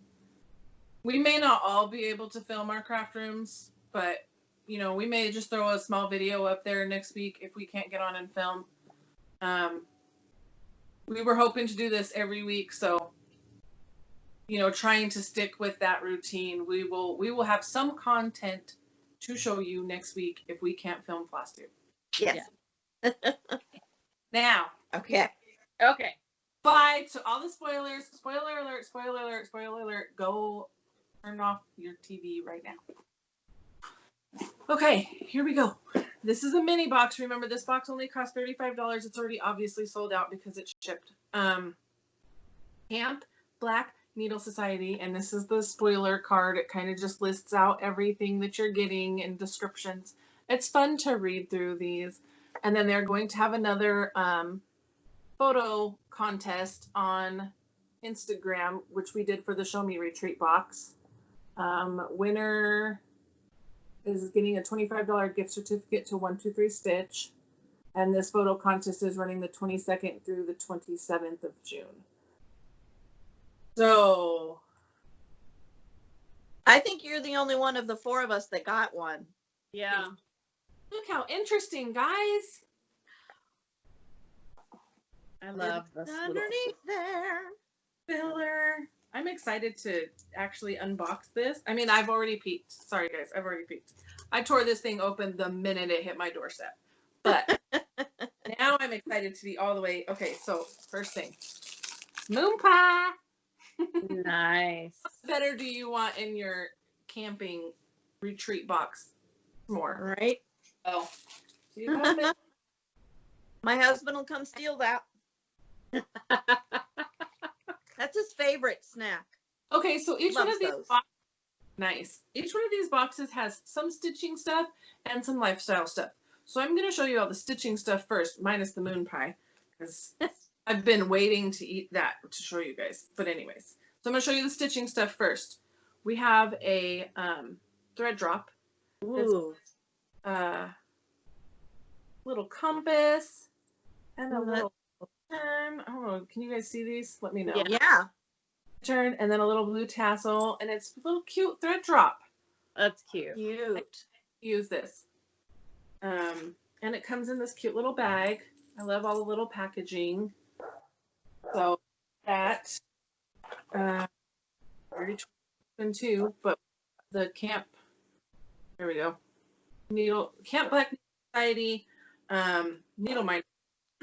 We may not all be able to film our craft rooms, but we may just throw a small video up there next week if we can't get on and film. We were hoping to do this every week, so trying to stick with that routine. We will have some content to show you next week if we can't film FLOSSTUBE. Yes. Now. Okay. Bye to all the spoilers. Spoiler alert, spoiler alert, spoiler alert. Go turn off your TV right now. Okay, here we go. This is a mini box. Remember, this box only cost $35. It's already obviously sold out because it's shipped. Camp Black Needle Society, and this is the spoiler card. It kind of just lists out everything that you're getting and descriptions. It's fun to read through these. And then they're going to have another photo contest on Instagram, which we did for the Show Me Retreat box. Winner is getting a $25 gift certificate to 123 Stitch. And this photo contest is running the 22nd through the 27th of June. So I think you're the only one of the four of us that got one. Yeah. look how interesting, guys. I love this Underneath there. Filler. I'm excited to actually unbox this. I mean, I've already peeked. Sorry, guys. I've already peeked. I tore this thing open the minute it hit my doorstep. But now I'm excited to be all the way. Okay, so first thing. Moon pie. Nice. What better do you want in your camping retreat box? More. Right? Oh. So you have it. My husband will come steal that. That's his favorite snack. Okay, so each one of Loves these those. boxes, nice. Each one of these boxes has some stitching stuff and some lifestyle stuff. So I'm going to show you all the stitching stuff first, minus the moon pie, because I've been waiting to eat that to show you guys. But anyways, so I'm going to show you the stitching stuff first. We have a thread drop. Ooh. Little compass and a little I don't know. Can you guys see these? Let me know. Yeah. turn, and then a little blue tassel, and it's a little cute thread drop. That's cute. Cute. Use this. And it comes in this cute little bag. I love all the little packaging. So that already too, but the camp, there we go. Camp Black Society needle minder.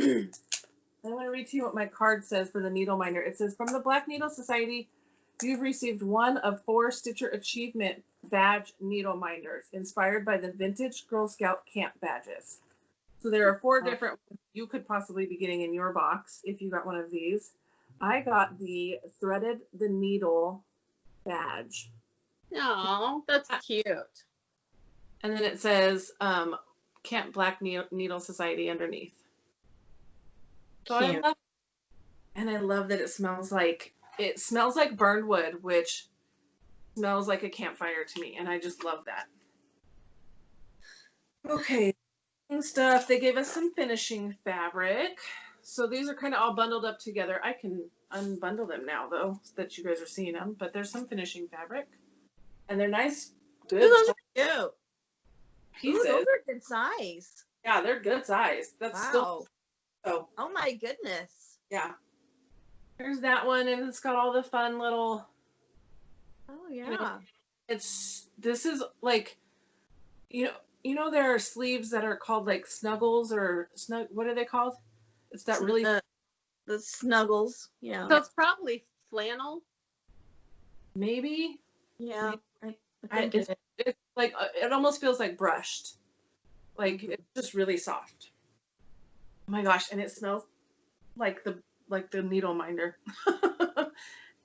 I want to read to you what my card says for the needle minder. It says, from the Black Needle Society, you've received one of 4 Stitcher Achievement Badge needle minders inspired by the vintage Girl Scout camp badges. So there are 4 different ones you could possibly be getting in your box if you got one of these. I got the Threaded the Needle badge. Oh, that's cute. And then it says Camp Black Needle Society underneath. So I love, and I love that it smells like burned wood, which smells like a campfire to me, and I just love that. Okay, stuff. They gave us some finishing fabric. So these are kind of all bundled up together. I can unbundle them now, though, so that you guys are seeing them. But there's some finishing fabric, and they're nice, good. Ooh, those are cute. Pieces. Ooh, those are good size. Yeah, they're good size. That's Wow. still. Oh my goodness. Yeah. There's that one, and it's got all the fun little. Oh yeah. You know, this is like, you know, there are sleeves that are called like snuggles or snug. What are they called? It's that really the snuggles. Yeah. So it's probably flannel. maybe. Yeah. It's like it almost feels like brushed. Like it's just really soft. Oh my gosh, and it smells like the needle minder.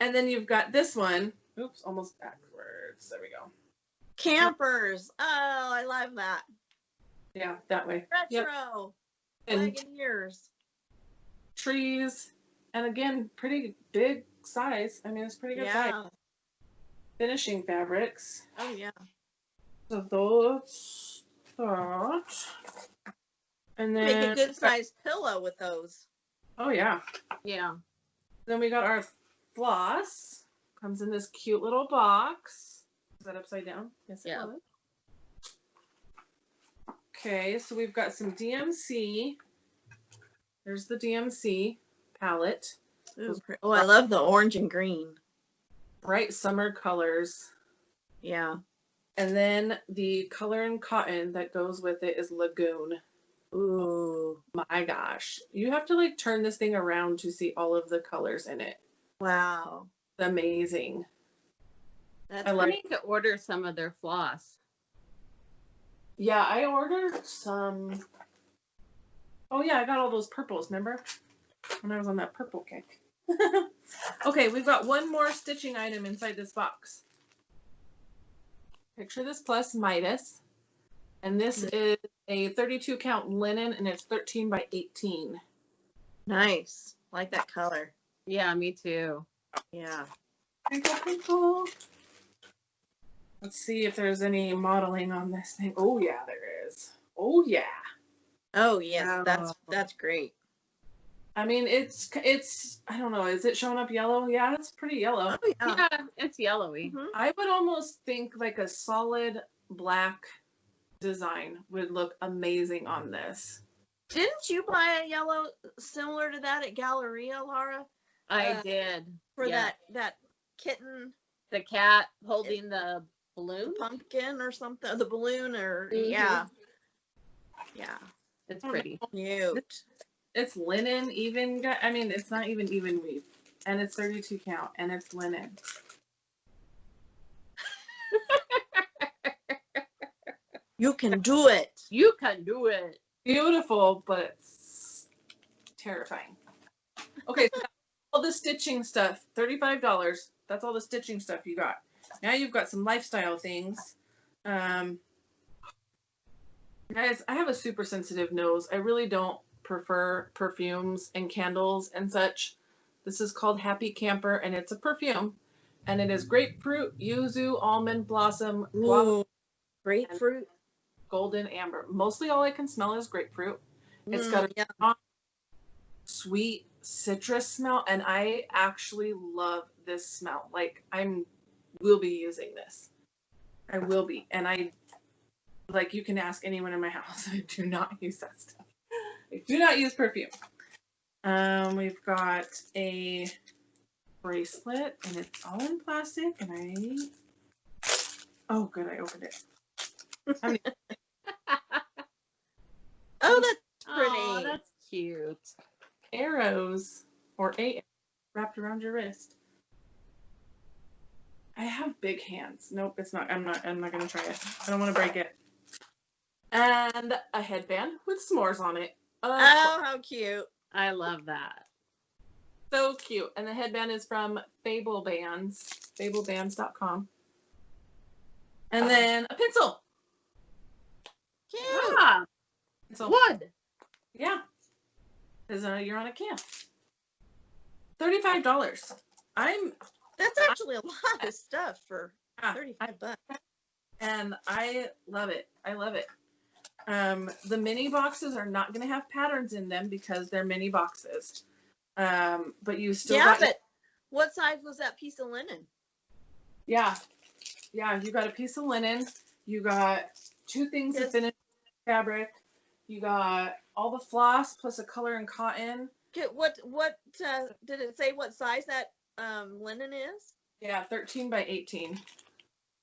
And then you've got this one. Oops, almost backwards. There we go. Campers. Oh, I love that. Yeah, that way. Retro. And Wagoneers. trees, and again, pretty big size. I mean, it's pretty good size. Finishing fabrics. Oh yeah. So those that. And then Make a good sized pillow with those. oh yeah. Yeah. Then we got our floss. Comes in this cute little box. Is that upside down? Yes, it Yeah. was. Okay, so we've got some DMC. There's the DMC palette. Ooh, oh, I love the orange and green. Bright summer colors. Yeah. And then the color and cotton that goes with it is Lagoon. Ooh. My gosh. You have to like turn this thing around to see all of the colors in it. Wow. It's amazing. That's I need to order some of their floss. Yeah, I ordered some. Oh yeah, I got all those purples, remember? When I was on that purple kick. Okay, we've got one more stitching item inside this box. Picture this plus Midas. And this is a 32 count linen, and it's 13 by 18. nice. Like that color. Yeah, me too. Yeah. Crinkle, crinkle. Let's see if there's any modeling on this thing. Oh yeah, there is. Oh yeah. Oh yes, Wow. that's great. I mean, it's I don't know, is it showing up yellow? Yeah, it's pretty yellow. Oh yeah. Yeah, it's yellowy. Mhm. I would almost think like a solid black design would look amazing on this. Didn't you buy a yellow similar to that at Galleria, Laura? I did. For Yeah. that kitten The cat holding the balloon. pumpkin or something, the balloon or Mhm. yeah. It's pretty. Cute. It's linen, I mean, it's not even weave, and it's 32 count, and it's linen. You can do it. You can do it. Beautiful, but it's terrifying. Okay, so that's all the stitching stuff, $35. That's all the stitching stuff you got. Now you've got some lifestyle things. Guys, I have a super sensitive nose. I really don't prefer perfumes and candles and such. This is called Happy Camper, and it's a perfume. And it is grapefruit, yuzu, almond blossom, guava, Ooh, grapefruit. golden amber. Mostly all I can smell is grapefruit. It's got a sweet citrus smell, and I actually love this smell. Like will be using this. I will be. And you can ask anyone in my house. I do not use that stuff. I do not use perfume. We've got a bracelet, and it's all in plastic, and oh, good, I opened it. Oh, that's pretty. Oh, that's cute. Arrows, or wrapped around your wrist. I have big hands. Nope, it's not. I'm not gonna try it. I don't want to break it. And a headband with s'mores on it. Oh, how cute. I love that. So cute. And the headband is from fablebands.com. And then a pencil. Cute. Ah, Pencil. wood. Yeah. Because you're on a camp. $35. That's actually a lot of stuff for $35. And I love it. I love it. The mini boxes are not going to have patterns in them because they're mini boxes. But you still but what size was that piece of linen? Yeah, you got a piece of linen. You got 2 things of finished fabric. You got all the floss plus a color and cotton. What did it say what size that linen is? Yeah, 13 by 18.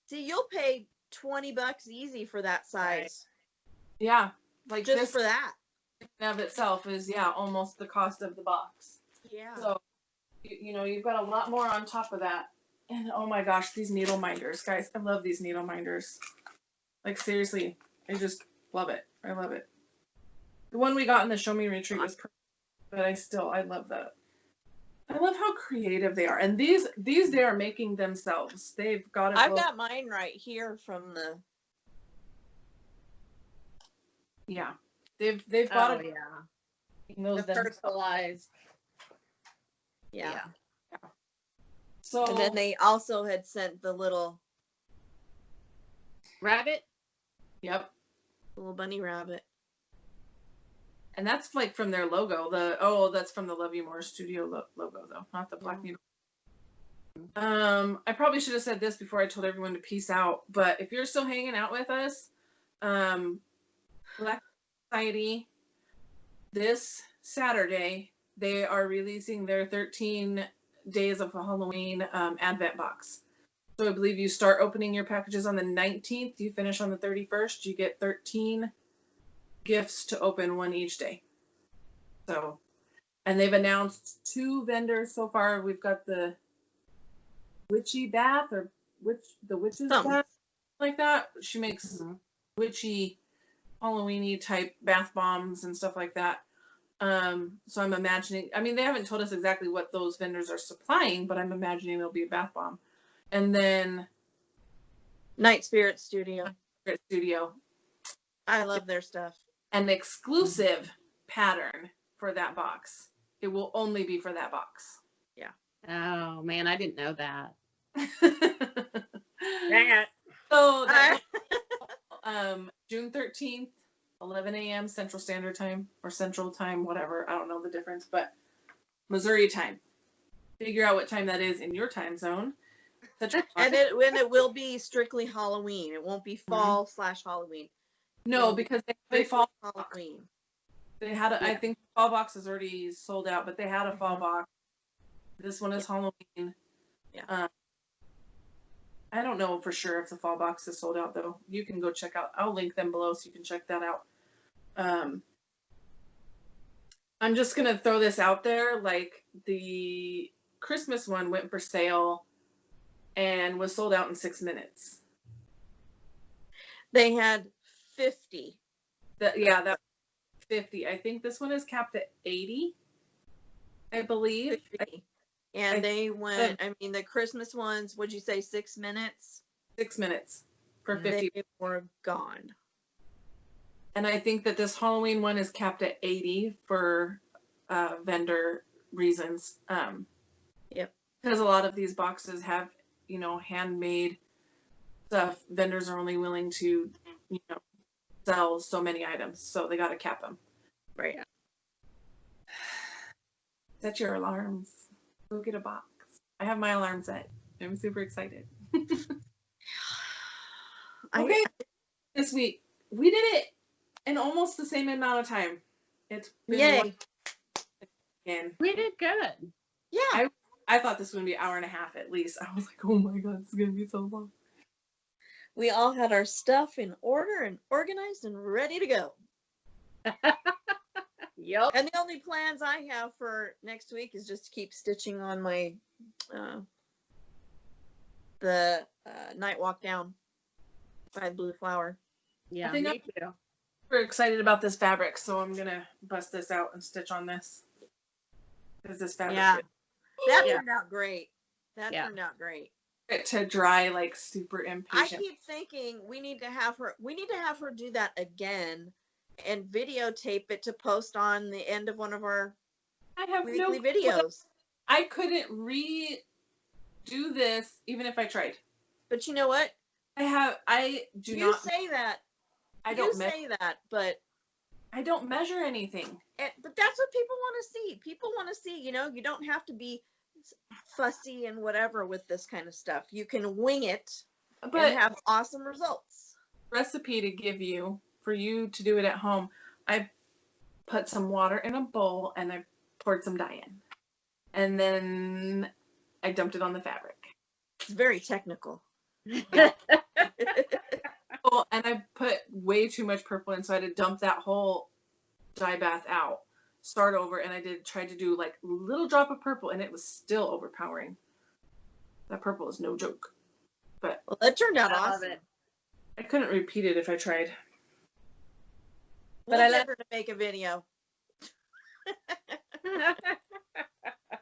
See, you'll pay $20 easy for that size. Yeah, like just this for that. In of itself is almost the cost of the box. Yeah. So you've got a lot more on top of that. And oh my gosh, these needle minders, guys, I love these needle minders. Like seriously, I just love it. I love it. The one we got in the Show Me Retreat was perfect, but I love that. I love how creative they are. And these they are making themselves. They've got it. I've got mine right here from the. Yeah. They've got it. Yeah. Those the personalized. Yeah. So and then they also had sent the little rabbit. Yep. Little bunny rabbit. And that's like from their logo. That's from the Love You More Studio logo though, not the Black Needle. I probably should have said this before I told everyone to peace out, but if you're still hanging out with us, Black Society, this Saturday, they are releasing their 13 Days of Halloween Advent box. So I believe you start opening your packages on the 19th, you finish on the 31st, you get 13 gifts to open, one each day. So, and they've announced 2 vendors so far. We've got the Witchy Bath or the Witch's Bath, like that. She makes witchy, Halloween-y type bath bombs and stuff like that. So I'm imagining, they haven't told us exactly what those vendors are supplying, but I'm imagining it'll be a bath bomb. And then Night Spirit Studio. I love their stuff. An exclusive pattern for that box. It will only be for that box. Yeah. Oh man, I didn't know that. So that June 13th, 11 a.m. Central Standard Time or Central Time, whatever. I don't know the difference, but Missouri time. Figure out what time that is in your time zone. And it will be strictly Halloween. It won't be fall / Halloween. No, because they fall Halloween. They had I think the fall box is already sold out, but they had a fall box. This one is Halloween. Yeah. I don't know for sure if the fall box is sold out though. You can go check out. I'll link them below so you can check that out. I'm just gonna throw this out there. Like the Christmas one went for sale and was sold out in 6 minutes. They had 50. That 50. I think this one is capped at 80. I believe. 50. And they went, the Christmas ones, would you say 6 minutes? 6 minutes for 50. They were gone. And I think that this Halloween one is capped at 80 for vendor reasons. Yep. Because a lot of these boxes have, handmade stuff. Vendors are only willing to, sell so many items. So they got to cap them. Right. Set your alarms. Go get a box. I have my alarm set. I'm super excited. I- Okay, this week we did it in almost the same amount of time. It's been Yay. again. We did good. Yeah. I thought this was gonna be an hour and a half at least. I was like, oh my god, this is gonna be so long. We all had our stuff in order and organized and ready to go. Yep. And the only plans I have for next week is just to keep stitching on my the Night Walk Down by Blue Flower. Yeah, I think me too. Super excited about this fabric, so I'm gonna bust this out and stitch on this. Because this fabric Yeah. That Yeah. turned out great. That Yeah. turned out great. it to dry like super I impatient. keep thinking we need to have her do that again and videotape it to post on the end of one of our I have no weekly videos. I couldn't redo this even if I tried. But you know what? I do You not say that. I You don't say that, but I don't measure anything. but that's what people want to see. People want to see, you know, you don't have to be fussy and whatever with this kind of stuff. You can wing it But and have awesome results. recipe to give you for you to do it at home. I put some water in a bowl and I poured some dye in. And then I dumped it on the fabric. It's very technical. Oh, and I put way too much purple in, so I had to dump that whole dye bath out, start over, and I tried to do like a little drop of purple, and it was still overpowering. That purple is no joke. But Well, that turned out I love awesome. it. I couldn't repeat it if I tried. We'll But I get let- her to make a video.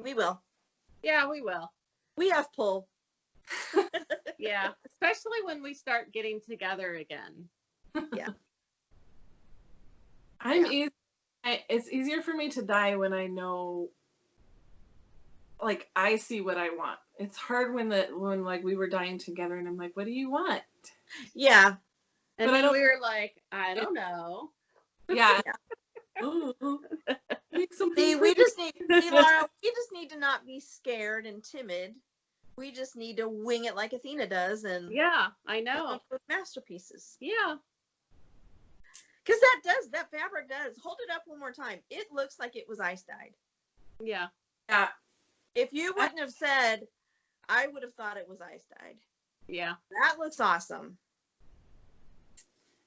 We will. Yeah, we will. We have pull. Yeah, especially when we start getting together again. It's easier for me to dye when I know, like, I see what I want. It's hard when like we were dyeing together and I'm like, what do you want? Yeah. And But I then don't- we were like, I don't know. Yeah. Ooh, make something See, we pretty. just need, Laura, we just need to not be scared and timid. We just need to wing it like Athena does and Yeah, I come know. up with masterpieces. Yeah. Because that fabric does. Hold it up one more time. It looks like it was ice dyed. Yeah. Yeah. If you wouldn't have said, I would have thought it was ice dyed. Yeah. That looks awesome.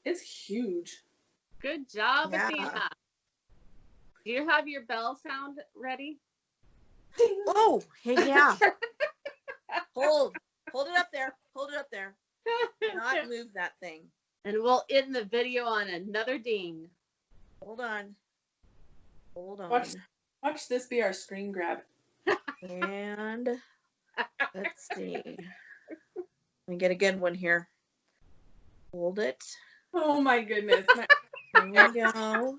It's huge. Good job, Yeah. Athena. Do you have your bell sound ready? Oh, hey, yeah. Hold it up there. Hold it up there. Do not move that thing. And we'll end the video on another ding. Hold on. Hold on. Watch this be our screen grab. And let's see. Let me get a good one here. Hold it. Oh my goodness. There we go.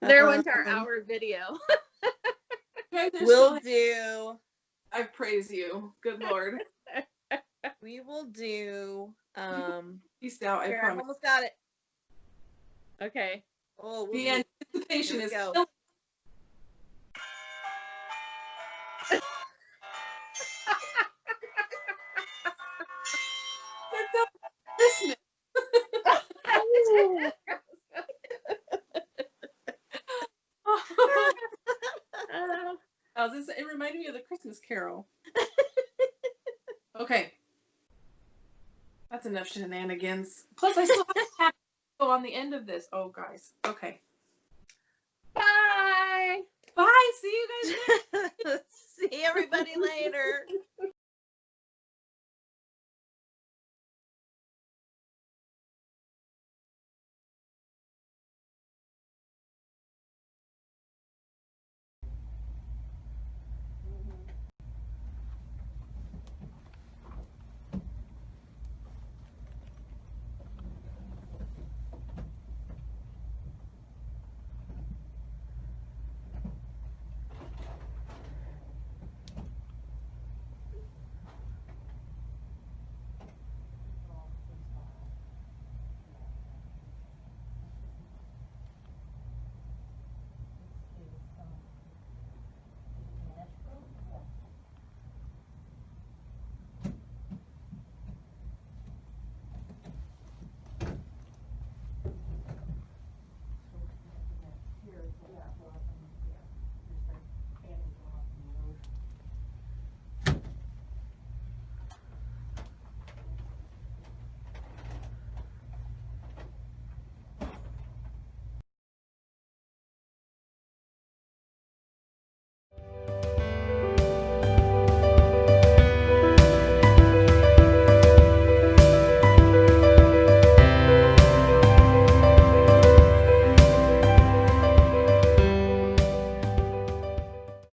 There went our hour video. We'll do. I praise you. Good Lord. We will do. Peace out. I Here, I promise. almost got it. Okay. Oh, we'll The do- anticipation Here is we go. still. Christmas. It reminded me of the Christmas Carol. Okay. That's enough shenanigans. Plus, I still have to go on the end of this. Oh, guys. Okay. Bye. Bye. See you guys next See everybody later.